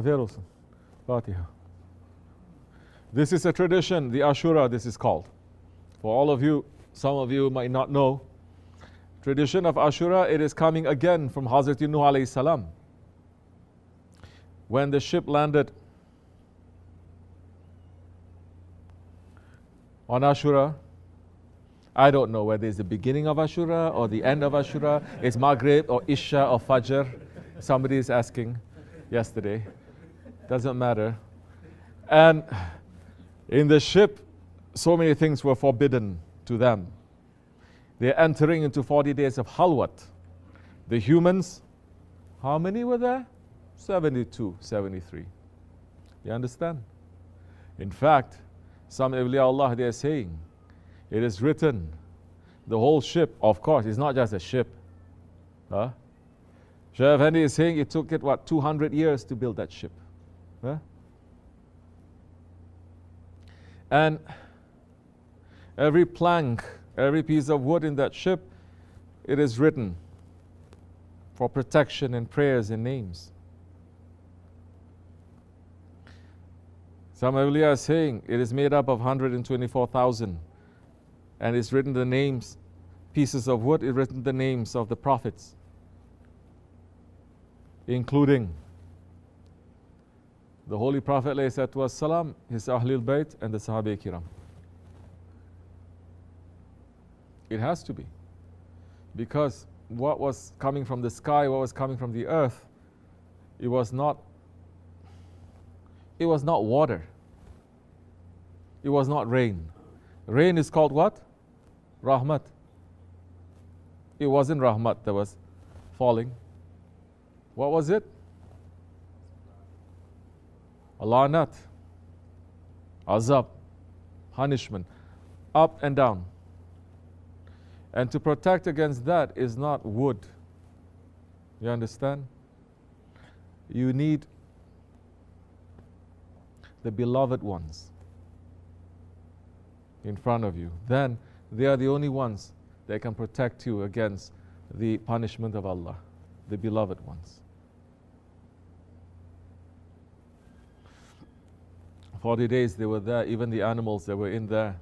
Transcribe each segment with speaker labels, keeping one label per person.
Speaker 1: Fatiha. This is a tradition, the Ashura, this is called. For all of you, some of you might not know, tradition of Ashura, it is coming again from Hazrat Nuh alayhi salam. When the ship landed on Ashura, I don't know whether it's the beginning of Ashura or the end of Ashura, it's Maghrib or Isha or Fajr. Somebody is asking yesterday. Doesn't matter. And in the ship, so many things were forbidden to them. They're entering into 40 days of halwat. The humans, how many were there? 72, 73. You understand? In fact, some awliya Allah, they are saying, it is written, the whole ship, of course, it's not just a ship. Huh? Shaykh Effendi is saying it took it, 200 years to build that ship. Huh? And every plank, every piece of wood in that ship, it is written for protection and prayers and names. Some awliya are saying it is made up of 124,000 and it's written the names, pieces of wood, it's written the names of the prophets, including the Holy Prophet ﷺ, his Ahlul Bayt and the Sahaba Kiram. It has to be. Because what was coming from the sky, what was coming from the earth, it was not water. It was not rain. Rain is called what? Rahmat. It wasn't Rahmat that was falling. What was it? Alanat, azab, punishment, up and down. And to protect against that is not wood. You understand? You need the beloved ones in front of you. Then they are the only ones that can protect you against the punishment of Allah, the beloved ones. 40 days they were there, even the animals that were in there.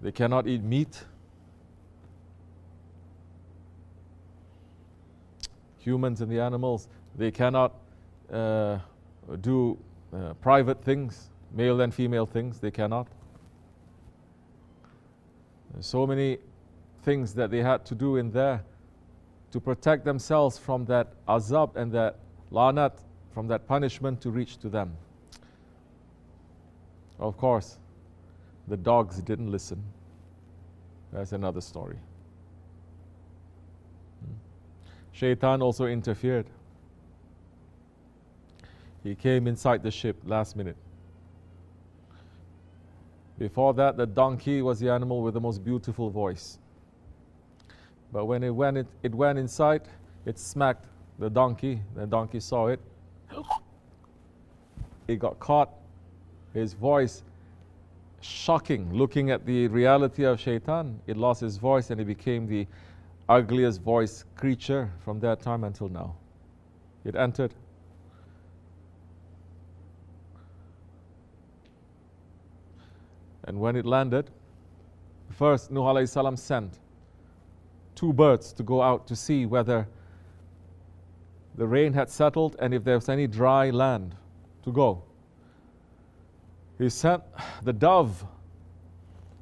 Speaker 1: They cannot eat meat. Humans and the animals, they cannot do private things, male and female things, they cannot. There's so many things that they had to do in there to protect themselves from that azab and that lanat, from that punishment to reach to them. Of course, the dogs didn't listen. That's another story. Shaitan also interfered. He came inside the ship last minute. Before that, the donkey was the animal with the most beautiful voice. But when it went inside, it smacked the donkey. The donkey saw it. It got caught. His voice, shocking, looking at the reality of Shaitan, it lost his voice and it became the ugliest voiced creature from that time until now. It entered. And when it landed, first Nuh alayhi salam sent 2 birds to go out to see whether the rain had settled and if there was any dry land to go. He sent the dove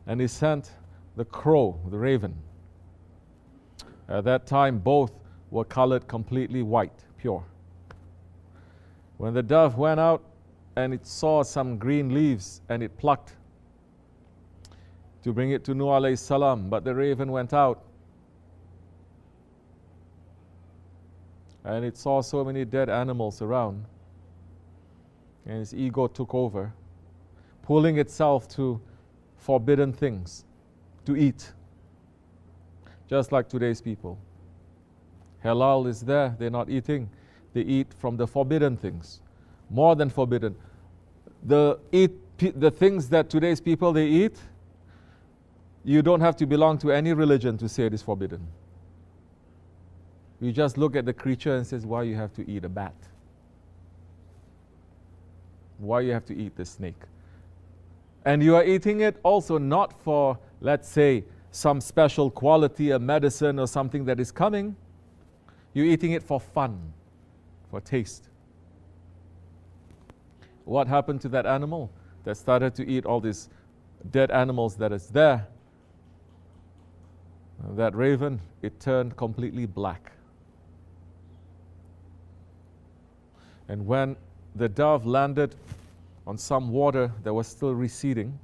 Speaker 1: and he sent the crow, the raven. At that time, both were colored completely white, pure. When the dove went out and it saw some green leaves and it plucked to bring it to Nuh alayhi salam, but the raven went out and it saw so many dead animals around and its ego took over, pulling itself to forbidden things to eat. Just like today's people. Halal is there, they're not eating. They eat from the forbidden things. More than forbidden. The things that today's people they eat, you don't have to belong to any religion to say it is forbidden. You just look at the creature and says, why you have to eat a bat? Why you have to eat the snake? And you are eating it also not for, let's say, some special quality, a medicine or something that is coming. You're eating it for fun, for taste. What happened to that animal that started to eat all these dead animals that is there? That raven, it turned completely black. And when the dove landed on some water that was still receding,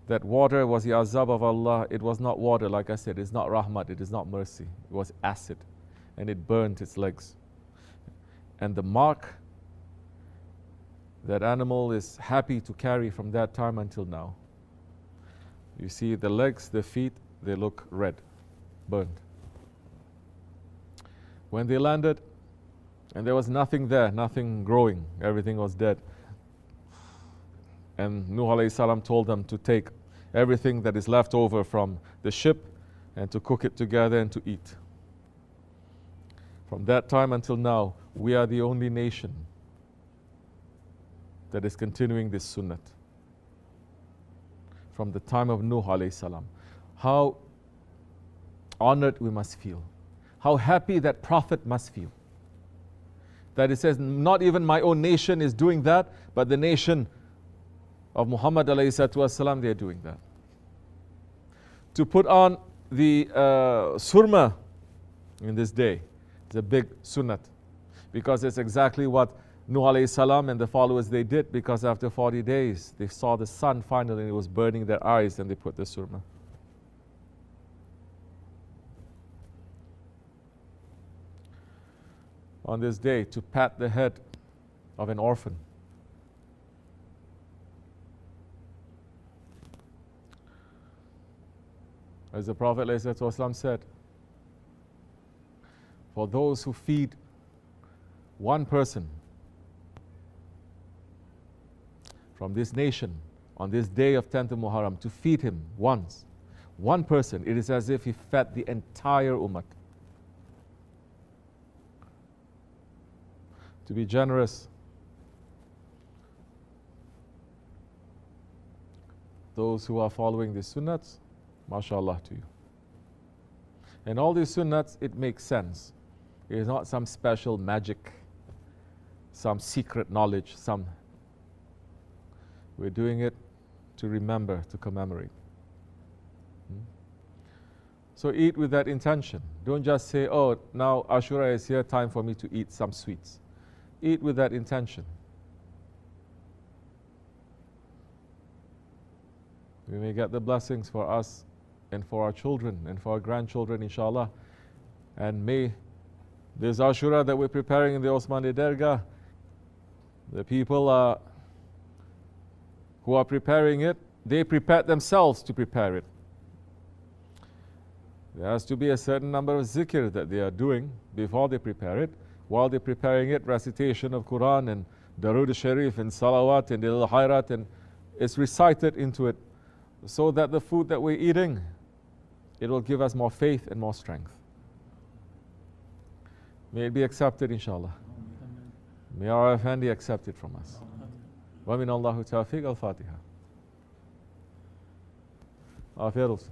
Speaker 1: that water was the azab of Allah. It was not water, like I said, it's not rahmat, it is not mercy. It was acid, and it burned its legs. And the mark that animal is happy to carry from that time until now. You see the legs, the feet, they look red, burned. When they landed, and there was nothing there, nothing growing, everything was dead. And Nuh alayhi salam told them to take everything that is left over from the ship and to cook it together and to eat. From that time until now, we are the only nation that is continuing this sunnah. From the time of Nuh alayhi salam. How honored we must feel. How happy that Prophet must feel. That it says, not even my own nation is doing that, but the nation of Muhammad alayhi salatu wasalam, they are doing that. To put on the surma in this day is a big sunnat, because it's exactly what Nuh alayhi salam and the followers they did, because after 40 days they saw the sun finally and it was burning their eyes, and they put the surma. On this day, to pat the head of an orphan. As the Prophet ﷺ said, for those who feed one person from this nation on this day of 10th of Muharrem, to feed him once, one person, it is as if he fed the entire ummah. To be generous. Those who are following the sunnats, mashallah to you. And all these sunnats, it makes sense. It is not some special magic, some secret knowledge, we're doing it to remember, to commemorate. So eat with that intention. Don't just say, oh, now Ashura is here, time for me to eat some sweets. Eat with that intention. We may get the blessings for us and for our children and for our grandchildren, inshallah. And may this Ashura that we're preparing in the Osmani Dergah, the people who are preparing it, they prepared themselves to prepare it. There has to be a certain number of zikr that they are doing before they prepare it. While they're preparing it, recitation of Quran and Darood Sharif and Salawat and Ilal Hayrat, and it's recited into it, so that the food that we're eating, it will give us more faith and more strength. May it be accepted, inshallah. May our Effendi accept it from us. Wa min Allahu tawfiq. Al-Fatiha. Afiyat olsun.